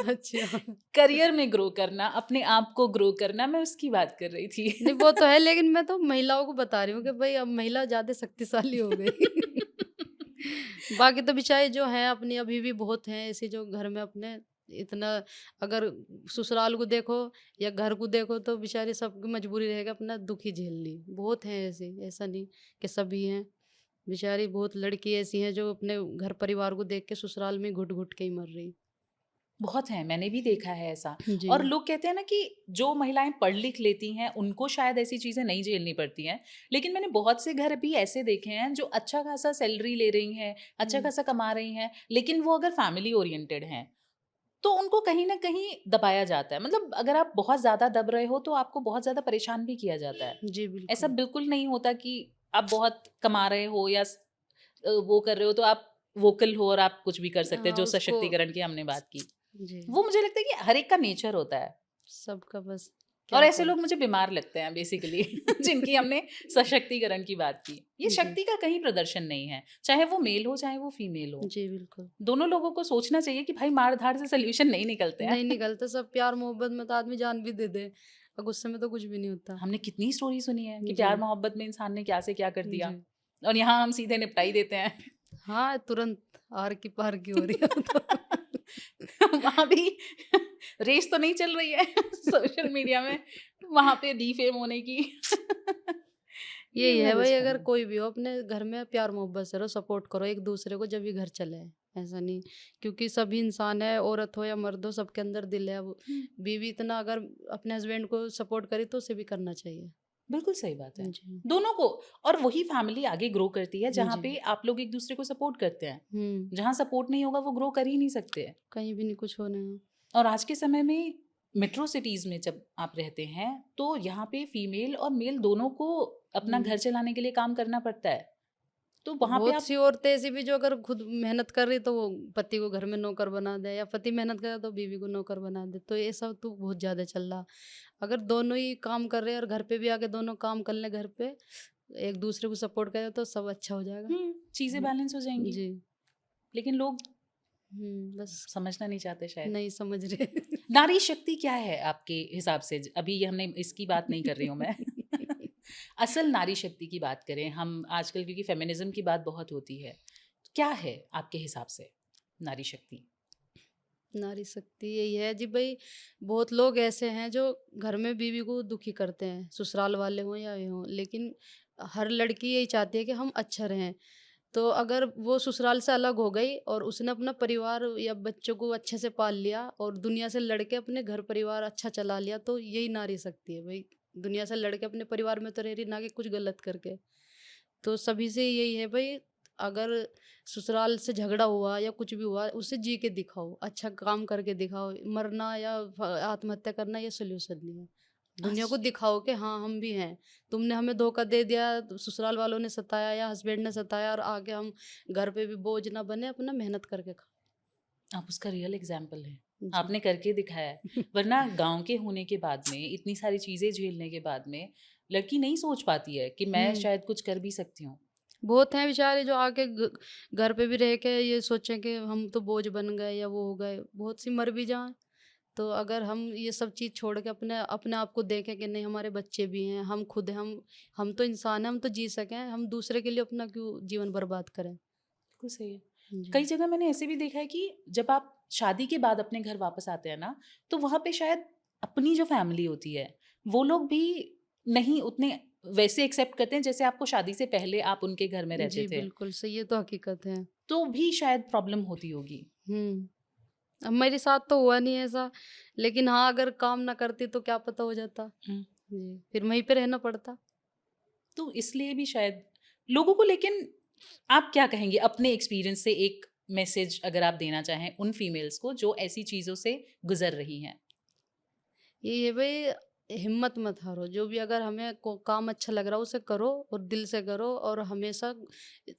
अच्छा करियर में ग्रो करना, अपने आप को ग्रो करना, मैं उसकी बात कर रही थी। नहीं वो तो है, लेकिन मैं तो महिलाओं को बता रही हूँ कि भाई अब महिला ज्यादा शक्तिशाली हो गई बाकी तो बेचारे जो हैं अपनी अभी भी बहुत हैं ऐसे जो घर में अपने इतना, अगर ससुराल को देखो या घर को देखो तो बेचारे सबकी मजबूरी रहेगा अपना दुख ही झेल ली, बहुत हैं ऐसे, ऐसा नहीं कि सभी हैं। बेचारी बहुत लड़की ऐसी हैं जो अपने घर परिवार को देख के ससुराल में घुट घुट के ही मर रही। बहुत है, मैंने भी देखा है ऐसा। जी और लोग कहते हैं ना कि जो महिलाएं पढ़ लिख लेती हैं उनको शायद ऐसी चीज़ें नहीं झेलनी पड़ती हैं, लेकिन मैंने बहुत से घर भी ऐसे देखे हैं जो अच्छा खासा सैलरी ले रही हैं, अच्छा खासा कमा रही हैं, लेकिन वो अगर फैमिली ओरिएंटेड हैं तो उनको कहीं ना कहीं दबाया जाता है। मतलब अगर आप बहुत ज़्यादा दब रहे हो तो आपको बहुत ज़्यादा परेशान भी किया जाता है। जी ऐसा बिल्कुल। बिल्कुल नहीं होता कि आप बहुत कमा रहे हो या वो कर रहे हो तो आप वोकल हो और आप कुछ भी कर सकते हैं, हाँ जो उसको सशक्तिकरण की हमने बात की। जी वो मुझे लगता है कि हर एक का नेचर होता है। सबका बस और क्या ऐसे करें। लोग मुझे बीमार लगते हैं बेसिकली जिनकी हमने सशक्तिकरण की बात की। ये जी शक्ति का कहीं प्रदर्शन नहीं है, चाहे वो मेल हो चाहे वो फीमेल हो। जी बिल्कुल। दोनों लोगों को सोचना चाहिए कि भाई मार धाड़ से सोल्यूशन नहीं निकलते हैं। नहीं निकलता, सब प्यार मोहब्बत में तो आदमी जान भी दे दे और गुस्से में तो कुछ भी नहीं होता। हमने कितनी स्टोरी सुनी है कि जी प्यार मोहब्बत में इंसान ने क्या से क्या कर दिया, जी और यहाँ हम सीधे निपटा ही देते हैं। हाँ तुरंत आर की पार की हो रही है अब तो वहां भी रेस तो नहीं चल रही है सोशल मीडिया में वहां पे डीफेम होने की। ये यही है भाई, बचपन अगर है। कोई भी हो अपने घर में प्यार मोहब्बत से रहो, सपोर्ट करो एक दूसरे को, जब भी घर चले। ऐसा नहीं, क्योंकि सभी इंसान है, औरत हो या मर्द हो, सबके अंदर दिल है। वो बीवी इतना अगर अपने हस्बैंड को सपोर्ट करे तो उसे भी करना चाहिए। बिल्कुल सही बात है, जी दोनों को। और वही फैमिली आगे ग्रो करती है जहाँ जी पे आप लोग एक दूसरे को सपोर्ट करते हैं। हम्म, जहाँ सपोर्ट नहीं होगा वो ग्रो कर ही नहीं सकते। कहीं भी नहीं कुछ होने में। और आज के समय में मेट्रो सिटीज में जब आप रहते हैं तो यहाँ पे फीमेल और मेल दोनों को अपना घर चलाने के लिए काम करना पड़ता है। तो वहाँ पे बहुत आप सी औरतें ऐसी भी जो अगर खुद मेहनत कर रही तो वो पति को घर में नौकर बना दे, या पति मेहनत करे तो बीवी को नौकर बना दे, तो ये सब तो बहुत ज्यादा चल रहा। अगर दोनों ही काम कर रहे हैं और घर पे भी आके दोनों काम कर ले, घर पे एक दूसरे को सपोर्ट करे तो सब अच्छा हो जाएगा। चीजें हम्म, बैलेंस हो जाएंगी। जी लेकिन लोग बस समझना नहीं चाहते शायद। नहीं समझ रहे नारी शक्ति क्या है आपके हिसाब से? अभी ये हमने इसकी बात नहीं कर रही हूँ मैं। असल नारी शक्ति की बात करें हम आजकल, क्योंकि फेमिनिज्म की बात बहुत होती है। क्या है आपके हिसाब से नारी शक्ति? नारी शक्ति यही है जी भाई, बहुत लोग ऐसे हैं जो घर में बीवी को दुखी करते हैं, ससुराल वाले हों या ये हों, लेकिन हर लड़की यही चाहती है कि हम अच्छा रहें। तो अगर वो ससुराल से अलग हो गई और उसने अपना परिवार या बच्चों को अच्छे से पाल लिया और दुनिया से लड़के अपने घर परिवार अच्छा चला लिया, तो यही नारी शक्ति है भाई। दुनिया से लड़के अपने परिवार में तो रह रही, ना कि कुछ गलत करके। तो सभी से यही है भाई, अगर ससुराल से झगड़ा हुआ या कुछ भी हुआ उसे जी के दिखाओ, अच्छा काम करके दिखाओ। मरना या आत्महत्या करना ये सोल्यूशन नहीं है। दुनिया को आज दिखाओ कि हाँ हम भी हैं। तुमने हमें धोखा दे दिया, तो ससुराल वालों ने सताया या हस्बैंड ने सताया, और आगे हम घर पे भी बोझ ना बने, अपना मेहनत करके आप उसका रियल एग्जाम्पल है, खाओ। आपने करके दिखाया है। वरना गांव के होने के बाद में इतनी सारी चीजें झेलने के बाद में लड़की नहीं सोच पाती है कि मैं हम्म, शायद कुछ कर भी सकती हूँ। बहुत हैं बेचारे जो आके घर पे भी रह के ये सोचें कि हम तो बोझ बन गए या वो हो गए, बहुत सी मर भी जाएं। तो अगर हम ये सब चीज़ छोड़ के अपने अपने आप को देखें कि नहीं हमारे बच्चे भी हैं, हम खुद हैं, हम तो इंसान हैं, हम तो जी सकें, हम दूसरे के लिए अपना क्यों जीवन बर्बाद करें। बिल्कुल सही है। जी कई जगह मैंने ऐसे भी देखा है कि जब आप शादी के बाद अपने घर वापस आते हैं ना, तो वहाँ पे शायद अपनी जो फैमिली होती है वो लोग भी नहीं उतने वैसे एक्सेप्ट करते हैं जैसे आपको शादी से पहले आप उनके घर में रहते जी थे। बिल्कुल सही, ये तो हकीकत है। तो भी शायद प्रॉब्लम होती होगी। हम्म अब मेरे साथ तो हुआ नहीं ऐसा, लेकिन हाँ, अगर काम ना करती तो क्या पता हो जाता। हुँ। जी, फिर वहीं पे रहना पड़ता। तो इसलिए भी शायद लोगों को, लेकिन आप क्या कहेंगे अपने एक्सपीरियंस से, एक मैसेज अगर आप देना चाहें उन फीमेल्स को जो ऐसी चीज़ों से गुज़र रही हैं? यही है भई, हिम्मत मत हारो। जो भी अगर हमें को काम अच्छा लग रहा है उसे करो और दिल से करो, और हमेशा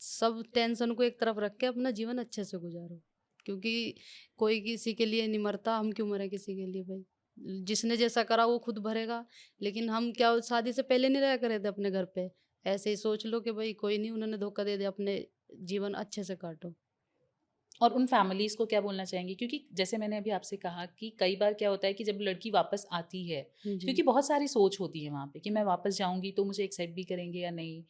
सब टेंशन को एक तरफ रख के अपना जीवन अच्छे से गुज़ारो। क्योंकि कोई किसी के लिए नहीं मरता, हम क्यों मरे किसी के लिए भई? जिसने जैसा करा वो खुद भरेगा। लेकिन हम क्या शादी से पहले नहीं रहा करे थे अपने घर पे? ऐसे ही सोच लो कि भई कोई नहीं, उन्होंने धोखा दे दिया, अपने जीवन अच्छे से काटो। और उन फैमिलीज़ को क्या बोलना चाहेंगी? क्योंकि जैसे मैंने अभी आपसे कहा कि कई बार क्या होता है कि जब लड़की वापस आती है, जी। क्योंकि बहुत सारी सोच होती है वहाँ पे कि मैं वापस जाऊँगी तो मुझे एक्सेप्ट भी करेंगे या नहीं?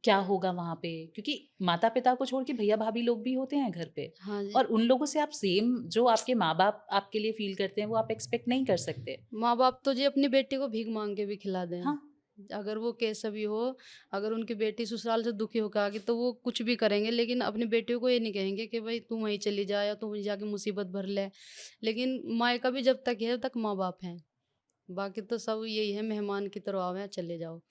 क्या होगा वहाँ पे? क्योंकि माता-पिता को छोड़ के भैया-भाभी लोग भी होते हैं घर पे, हाँ जी। और उन लोगों से आप सेम जो आपके माँ-बाप आपके लिए फ़ील करते हैं, वो आप एक्सपेक्ट नहीं कर सकते। माँ-बाप तो जी अपनी बेटी को भीख माँग के भी खिला दें। हाँ, अगर वो कैसा भी हो, अगर उनकी बेटी ससुराल से दुखी होकर आ गई तो वो कुछ भी करेंगे, लेकिन अपनी बेटियों को ये नहीं कहेंगे कि भाई तू वहीं चली जा या तू वहीं जाके मुसीबत भर ले। लेकिन मायका भी जब तक है तब तक माँ-बाप हैं। बाकी तो सब यही है, मेहमान की तरह आओ, यहाँ चले जाओ।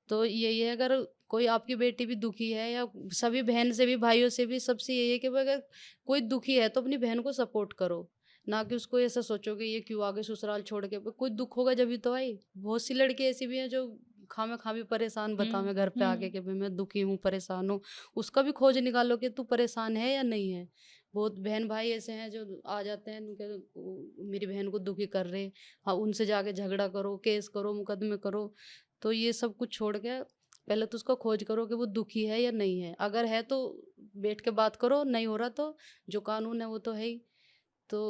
तो यही है, अगर कोई आपकी बेटी भी दुखी है या सभी बहन से भी, भाइयों से भी, सबसे यही है कि भाई अगर कोई दुखी है तो अपनी बहन को सपोर्ट करो। ना कि उसको ऐसा सोचो कि ये क्यों आ गई ससुराल छोड़ के। कोई दुख होगा जभी तो आई। बहुत सी लड़की ऐसी भी हैं जो खामे-खा भी परेशान हुँ, बतावें घर पे आके हुँ। कि भाई मैं दुखी हूँ, परेशान हूँ। उसका भी खोज निकालो कि तू परेशान है या नहीं है। बहुत बहन-भाई ऐसे हैं जो आ जाते हैं, उनके मेरी बहन को दुखी कर रहे हैं। हाँ, उनसे जाके झगड़ा करो, केस करो, मुकदमे करो। तो ये सब कुछ छोड़ के पहले तो उसको खोज करो कि वो दुखी है या नहीं है। अगर है तो बैठ के बात करो, नहीं हो रहा तो जो कानून है वो तो है ही। तो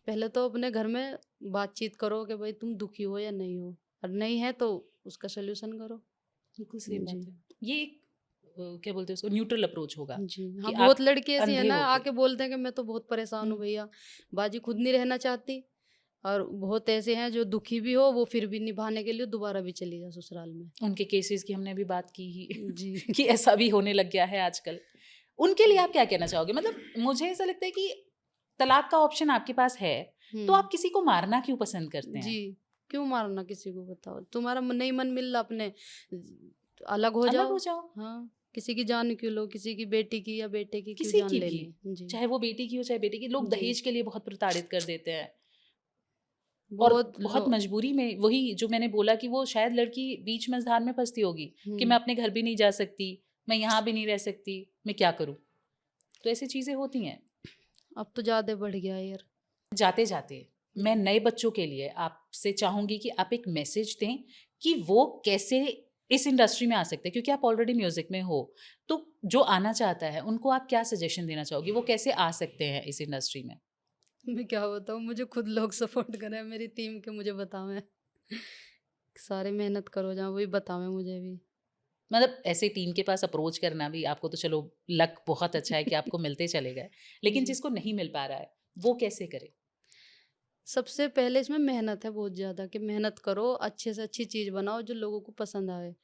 पहले तो अपने घर में बातचीत करो कि भाई तुम दुखी हो या नहीं हो, और नहीं है तो उसका सॉल्यूशन करो। बिल्कुल सही जी। बात है। ये एक क्या बोलते हैं उसको, न्यूट्रल अप्रोच होगा जी, कि हाँ, बहुत आप लड़की ऐसी है अंधे ना, होके। आके बोलते हैं कि मैं तो बहुत परेशान हूँ हुँ, भैया। बाजी खुद नहीं रहना चाहती, और बहुत ऐसे हैं जो दुखी भी हो, वो फिर भी निभाने के लिए दोबारा भी चली जाए ससुराल में। उनके केसेज़ की हमने अभी बात की ही जी। कि ऐसा भी होने लग गया है आजकल। उनके लिए आप क्या कहना चाहोगे? मतलब मुझे ऐसा लगता है कि तलाक का ऑप्शन आपके पास है, तो हुँ। आप किसी को मारना क्यों पसंद करते जी, हैं? क्यों मारना किसी को बताओ? तुम्हारा नहीं मन मिल रहा अपने, अलग हो अलग जाओ। हो जाओ, हाँ, किसी की जान क्यों लो? किसी की बेटी की या बेटे की क्यों किसी जान की भी, लेनी? जी, चाहे वो बेटी की हो, चाहे बेटे की। लोग जी। दहेज के लिए बहुत प्रताड़ित कर देते हैं, और बहुत बहुत लो मजबूरी में, वही जो मैंने बोला कि वो शायद लड़की बीच मझधार में फँसती होगी कि हुँ, मैं अपने घर भी नहीं जा सकती, मैं यहाँ भी नहीं रह सकती, मैं क्या करूँ? तो ऐसी चीज़ें होती हैं। अब तो ज़्यादा बढ़ गया है यार। जाते-जाते मैं हुँ, नए बच्चों के लिए आपसे चाहूँगी कि आप एक मैसेज दें कि वो कैसे इस इंडस्ट्री में आ सकते हैं, क्योंकि आप ऑलरेडी म्यूज़िक में हो। तो जो आना चाहता है, उनको आप क्या सजेशन देना चाहोगे? वो कैसे आ सकते हैं इस इंडस्ट्री में? मैं क्या बताऊँ, मुझे खुद लोग सपोर्ट करें, मेरी टीम के मुझे बतावें। सारे मेहनत करो जहाँ, वही बतावें मुझे भी। मतलब ऐसे टीम के पास अप्रोच करना भी, आपको तो चलो लक बहुत अच्छा है कि आपको मिलते चले गए। लेकिन जी। जिसको नहीं मिल पा रहा है, वो कैसे करे? सबसे पहले इसमें मेहनत है बहुत ज़्यादा, कि मेहनत करो, अच्छे से अच्छी चीज़ बनाओ जो लोगों को पसंद आए।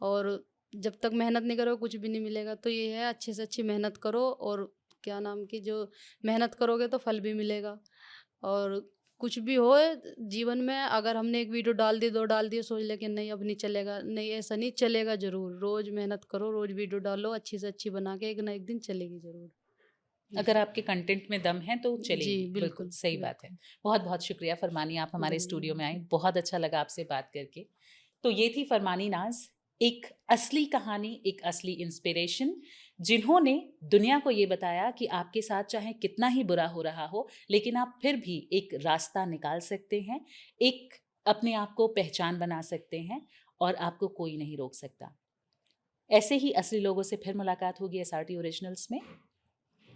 और जब तक मेहनत नहीं करोगे कुछ भी नहीं मिलेगा। तो ये है, अच्छे से अच्छी मेहनत करो, और क्या नाम की जो मेहनत करोगे तो फल भी मिलेगा। और कुछ भी हो जीवन में, अगर हमने एक वीडियो डाल दी, 2 डाल दिए, सोच ले कि नहीं अब नहीं चलेगा, नहीं ऐसा नहीं चलेगा ज़रूर। रोज़ मेहनत करो, रोज़ वीडियो डालो, अच्छी से अच्छी बना के एक ना एक दिन चलेगी ज़रूर। अगर आपके कंटेंट में दम है तो जी, चलेगी, बिल्कुल, बिल्कुल, सही बात है। बिल्कुल। बहुत-बहुत शुक्रिया फरमानी, आप हमारे स्टूडियो में धन्यवाद आई, जी। बहुत अच्छा लगा आपसे बात करके। तो ये थी फरमानी नाज़, एक असली कहानी, एक असली इंस्पिरेशन, जिन्होंने दुनिया को ये बताया कि आपके साथ चाहे कितना ही बुरा हो रहा हो, लेकिन आप फिर भी एक रास्ता निकाल सकते हैं, एक अपने आप को पहचान बना सकते हैं, और आपको कोई नहीं रोक सकता। ऐसे ही असली लोगों से फिर मुलाकात होगी एसआरटी ओरिजिनल्स में।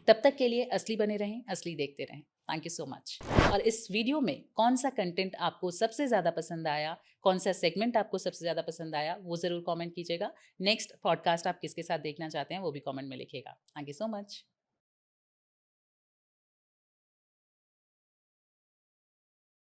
तब तक के लिए असली बने रहें, असली देखते रहें। Thank you so much. और इस वीडियो में कौन सा कंटेंट आपको सबसे ज़्यादा पसंद आया, कौन सा सेगमेंट आपको सबसे ज़्यादा पसंद आया, वो ज़रूर कमेंट कीजिएगा। नेक्स्ट पॉडकास्ट आप किसके साथ देखना चाहते हैं, वो भी कमेंट में लिखिएगा। Thank you so much.